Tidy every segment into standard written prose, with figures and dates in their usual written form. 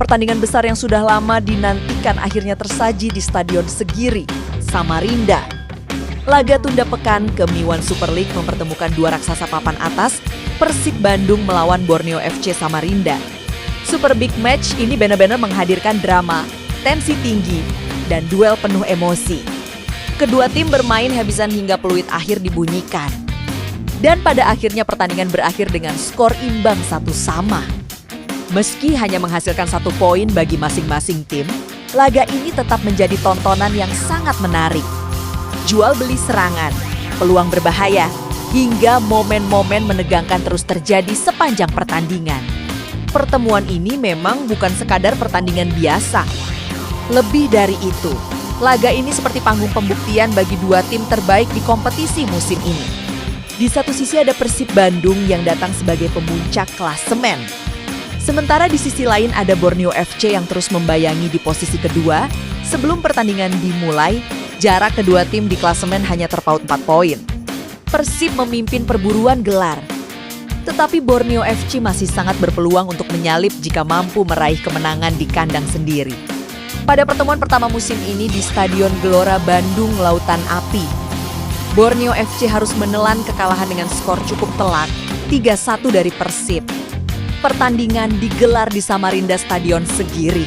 pertandingan besar yang sudah lama dinantikan akhirnya tersaji di Stadion Segiri, Samarinda. Laga tunda pekan ke-MI1 Super League mempertemukan dua raksasa papan atas, Persib Bandung melawan Borneo FC Samarinda. Super Big Match ini benar-benar menghadirkan drama, tensi tinggi, dan duel penuh emosi. Kedua tim bermain habisan hingga peluit akhir dibunyikan. Dan pada akhirnya pertandingan berakhir dengan skor imbang 1-1. Meski hanya menghasilkan 1 poin bagi masing-masing tim, laga ini tetap menjadi tontonan yang sangat menarik. Jual beli serangan, peluang berbahaya, hingga momen-momen menegangkan terus terjadi sepanjang pertandingan. Pertemuan ini memang bukan sekadar pertandingan biasa. Lebih dari itu, laga ini seperti panggung pembuktian bagi dua tim terbaik di kompetisi musim ini. Di satu sisi ada Persib Bandung yang datang sebagai pemuncak klasemen. Sementara di sisi lain ada Borneo FC yang terus membayangi di posisi kedua. Sebelum pertandingan dimulai, jarak kedua tim di klasemen hanya terpaut 4 poin. Persib memimpin perburuan gelar. Tetapi Borneo FC masih sangat berpeluang untuk menyalip jika mampu meraih kemenangan di kandang sendiri. Pada pertemuan pertama musim ini di Stadion Gelora Bandung Lautan Api, Borneo FC harus menelan kekalahan dengan skor cukup telak 3-1 dari Persib. Pertandingan digelar di Samarinda Stadion Segiri.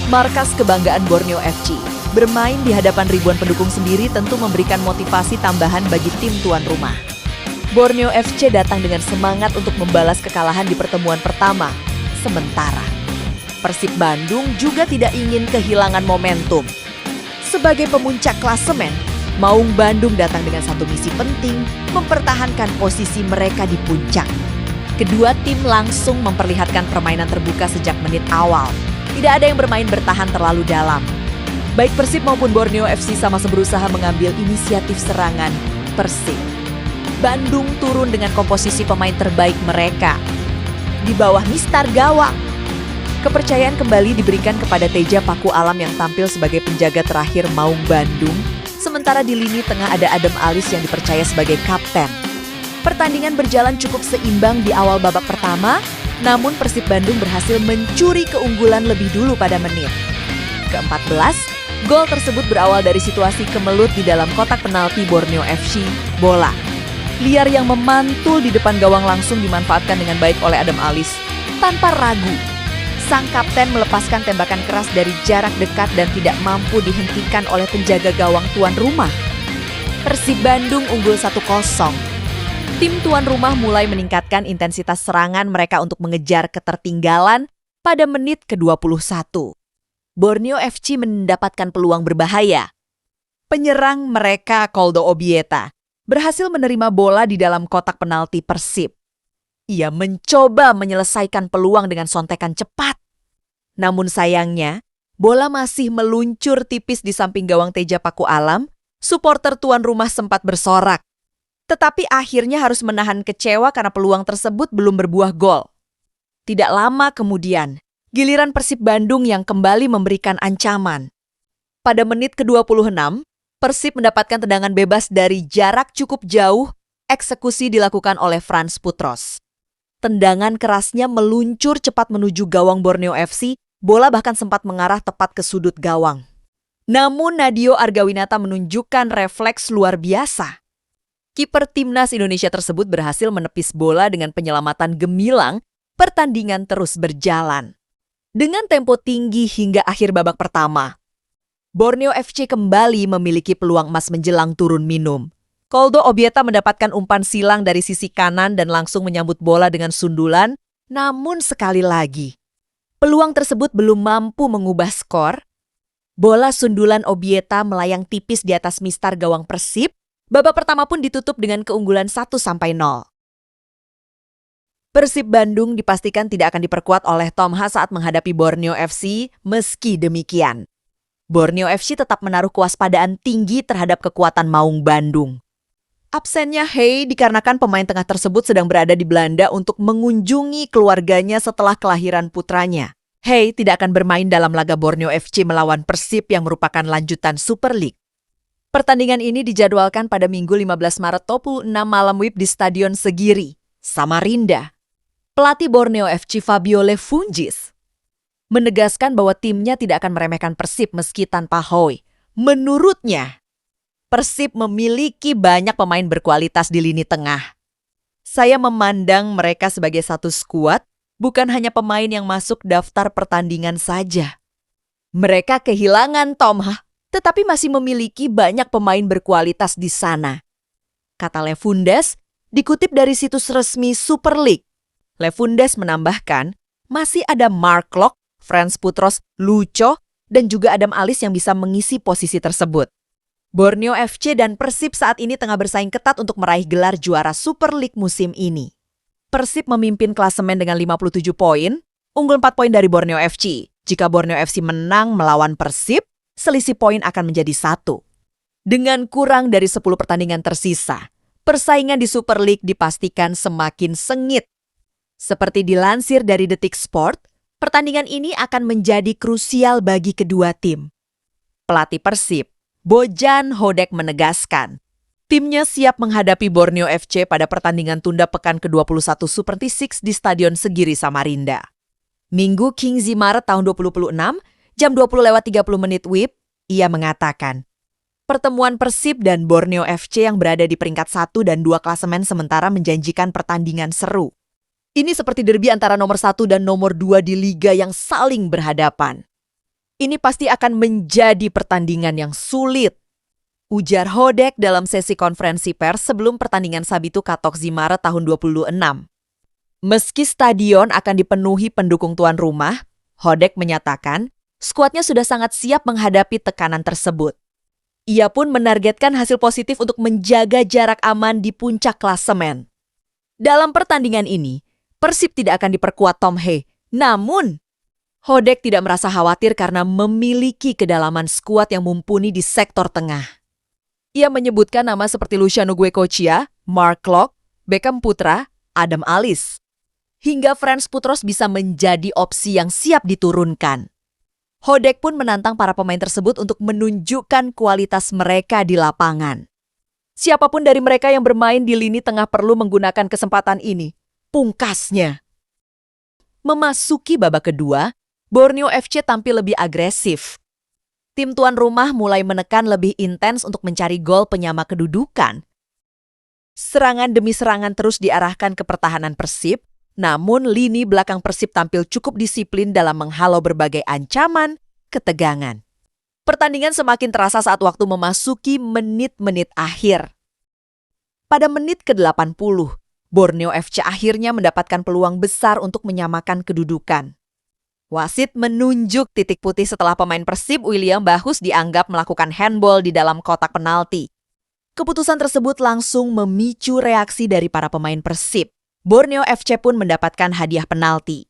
Markas kebanggaan Borneo FC, bermain di hadapan ribuan pendukung sendiri tentu memberikan motivasi tambahan bagi tim tuan rumah. Borneo FC datang dengan semangat untuk membalas kekalahan di pertemuan pertama. Sementara Persib Bandung juga tidak ingin kehilangan momentum. Sebagai pemuncak klasemen, Maung Bandung datang dengan satu misi penting, mempertahankan posisi mereka di puncak. Kedua tim langsung memperlihatkan permainan terbuka sejak menit awal. Tidak ada yang bermain bertahan terlalu dalam. Baik Persib maupun Borneo FC sama-sama berusaha mengambil inisiatif serangan Persib. Bandung turun dengan komposisi pemain terbaik mereka. Di bawah mistar gawang, kepercayaan kembali diberikan kepada Teja Paku Alam yang tampil sebagai penjaga terakhir Maung Bandung. Sementara di lini tengah ada Adem Alis yang dipercaya sebagai kapten. Pertandingan berjalan cukup seimbang di awal babak pertama, namun Persib Bandung berhasil mencuri keunggulan lebih dulu pada menit ke-14. Gol tersebut berawal dari situasi kemelut di dalam kotak penalti Borneo FC. Bola liar yang memantul di depan gawang langsung dimanfaatkan dengan baik oleh Adem Alis. Tanpa ragu, sang kapten melepaskan tembakan keras dari jarak dekat dan tidak mampu dihentikan oleh penjaga gawang tuan rumah. Persib Bandung unggul 1-0. Tim tuan rumah mulai meningkatkan intensitas serangan mereka untuk mengejar ketertinggalan pada menit ke-21. Borneo FC mendapatkan peluang berbahaya. Penyerang mereka Koldo Obieta berhasil menerima bola di dalam kotak penalti Persib. Ia mencoba menyelesaikan peluang dengan sontekan cepat. Namun sayangnya, bola masih meluncur tipis di samping gawang Teja Paku Alam. Suporter tuan rumah sempat bersorak. Tetapi akhirnya harus menahan kecewa karena peluang tersebut belum berbuah gol. Tidak lama kemudian, giliran Persib Bandung yang kembali memberikan ancaman. Pada menit ke-26, Persib mendapatkan tendangan bebas dari jarak cukup jauh, eksekusi dilakukan oleh Frans Putros. Tendangan kerasnya meluncur cepat menuju gawang Borneo FC, bola bahkan sempat mengarah tepat ke sudut gawang. Namun Nadio Argawinata menunjukkan refleks luar biasa. Kiper timnas Indonesia tersebut berhasil menepis bola dengan penyelamatan gemilang, pertandingan terus berjalan. Dengan tempo tinggi hingga akhir babak pertama, Borneo FC kembali memiliki peluang emas menjelang turun minum. Koldo Obieta mendapatkan umpan silang dari sisi kanan dan langsung menyambut bola dengan sundulan, namun sekali lagi, peluang tersebut belum mampu mengubah skor. Bola sundulan Obieta melayang tipis di atas mistar gawang Persib. Babak pertama pun ditutup dengan keunggulan 1-0. Persib Bandung dipastikan tidak akan diperkuat oleh Tom Ha saat menghadapi Borneo FC. Meski demikian, Borneo FC tetap menaruh kewaspadaan tinggi terhadap kekuatan Maung Bandung. Absennya Hey dikarenakan pemain tengah tersebut sedang berada di Belanda untuk mengunjungi keluarganya setelah kelahiran putranya. Hey tidak akan bermain dalam laga Borneo FC melawan Persib yang merupakan lanjutan Super League. Pertandingan ini dijadwalkan pada Minggu 15 Maret 26 malam WIB di Stadion Segiri, Samarinda. Pelatih Borneo FC Fabio Lefungis menegaskan bahwa timnya tidak akan meremehkan Persib meski tanpa Hoy. Menurutnya, Persib memiliki banyak pemain berkualitas di lini tengah. Saya memandang mereka sebagai satu skuad, bukan hanya pemain yang masuk daftar pertandingan saja. Mereka kehilangan Tom Ha, tetapi masih memiliki banyak pemain berkualitas di sana, kata Lefundes, dikutip dari situs resmi Super League. Lefundes menambahkan, masih ada Mark Klok, Frans Putros, Lucho, dan juga Adam Alis yang bisa mengisi posisi tersebut. Borneo FC dan Persib saat ini tengah bersaing ketat untuk meraih gelar juara Super League musim ini. Persib memimpin klasemen dengan 57 poin, unggul 4 poin dari Borneo FC. Jika Borneo FC menang melawan Persib, selisih poin akan menjadi 1. Dengan kurang dari 10 pertandingan tersisa, persaingan di Super League dipastikan semakin sengit. Seperti dilansir dari Detik Sport, pertandingan ini akan menjadi krusial bagi kedua tim. Pelatih Persib, Bojan Hodak menegaskan, timnya siap menghadapi Borneo FC pada pertandingan tunda pekan ke-21 Super T6 di Stadion Segiri Samarinda. Minggu Kingzi Maret tahun 2026, jam 20:30 WIB, ia mengatakan, pertemuan Persib dan Borneo FC yang berada di peringkat 1 dan 2 klasemen sementara menjanjikan pertandingan seru. Ini seperti derby antara nomor 1 dan nomor 2 di liga yang saling berhadapan. Ini pasti akan menjadi pertandingan yang sulit, ujar Hodak dalam sesi konferensi pers sebelum pertandingan Sabitu Katokzi Maret tahun 2026. Meski stadion akan dipenuhi pendukung tuan rumah, Hodak menyatakan skuadnya sudah sangat siap menghadapi tekanan tersebut. Ia pun menargetkan hasil positif untuk menjaga jarak aman di puncak klasemen. Dalam pertandingan ini, Persib tidak akan diperkuat Tom He, namun Hodak tidak merasa khawatir karena memiliki kedalaman skuad yang mumpuni di sektor tengah. Ia menyebutkan nama seperti Luciano Guecochea, Mark Klok, Beckham Putra, Adam Alis. Hingga Frans Putros bisa menjadi opsi yang siap diturunkan. Hodak pun menantang para pemain tersebut untuk menunjukkan kualitas mereka di lapangan. Siapapun dari mereka yang bermain di lini tengah perlu menggunakan kesempatan ini. Pungkasnya. Memasuki babak kedua, Borneo FC tampil lebih agresif. Tim tuan rumah mulai menekan lebih intens untuk mencari gol penyama kedudukan. Serangan demi serangan terus diarahkan ke pertahanan Persib, namun lini belakang Persib tampil cukup disiplin dalam menghalau berbagai ancaman, ketegangan. Pertandingan semakin terasa saat waktu memasuki menit-menit akhir. Pada menit ke-80, Borneo FC akhirnya mendapatkan peluang besar untuk menyamakan kedudukan. Wasit menunjuk titik putih setelah pemain Persib William Bahus dianggap melakukan handball di dalam kotak penalti. Keputusan tersebut langsung memicu reaksi dari para pemain Persib. Borneo FC pun mendapatkan hadiah penalti.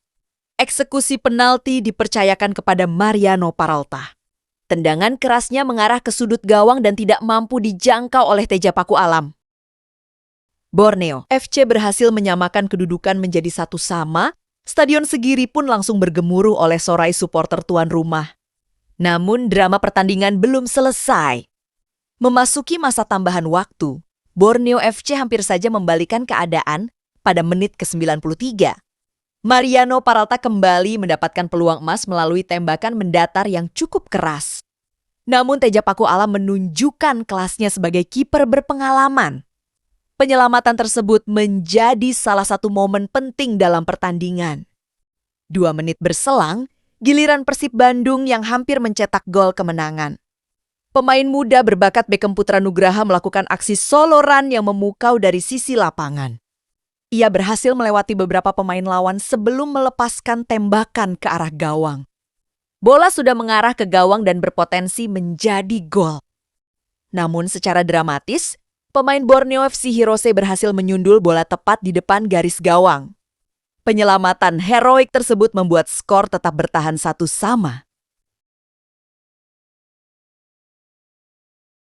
Eksekusi penalti dipercayakan kepada Mariano Peralta. Tendangan kerasnya mengarah ke sudut gawang dan tidak mampu dijangkau oleh Teja Paku Alam. Borneo FC berhasil menyamakan kedudukan menjadi 1-1. Stadion Segiri pun langsung bergemuruh oleh sorai supporter tuan rumah. Namun drama pertandingan belum selesai. Memasuki masa tambahan waktu, Borneo FC hampir saja membalikan keadaan pada menit ke-93. Mariano Peralta kembali mendapatkan peluang emas melalui tembakan mendatar yang cukup keras. Namun Teja Paku Alam menunjukkan kelasnya sebagai kiper berpengalaman. Penyelamatan tersebut menjadi salah satu momen penting dalam pertandingan. 2 menit berselang, giliran Persib Bandung yang hampir mencetak gol kemenangan. Pemain muda berbakat Beckham Putra Nugraha melakukan aksi solo run yang memukau dari sisi lapangan. Ia berhasil melewati beberapa pemain lawan sebelum melepaskan tembakan ke arah gawang. Bola sudah mengarah ke gawang dan berpotensi menjadi gol. Namun secara dramatis, pemain Borneo FC Hirose berhasil menyundul bola tepat di depan garis gawang. Penyelamatan heroik tersebut membuat skor tetap bertahan 1-1.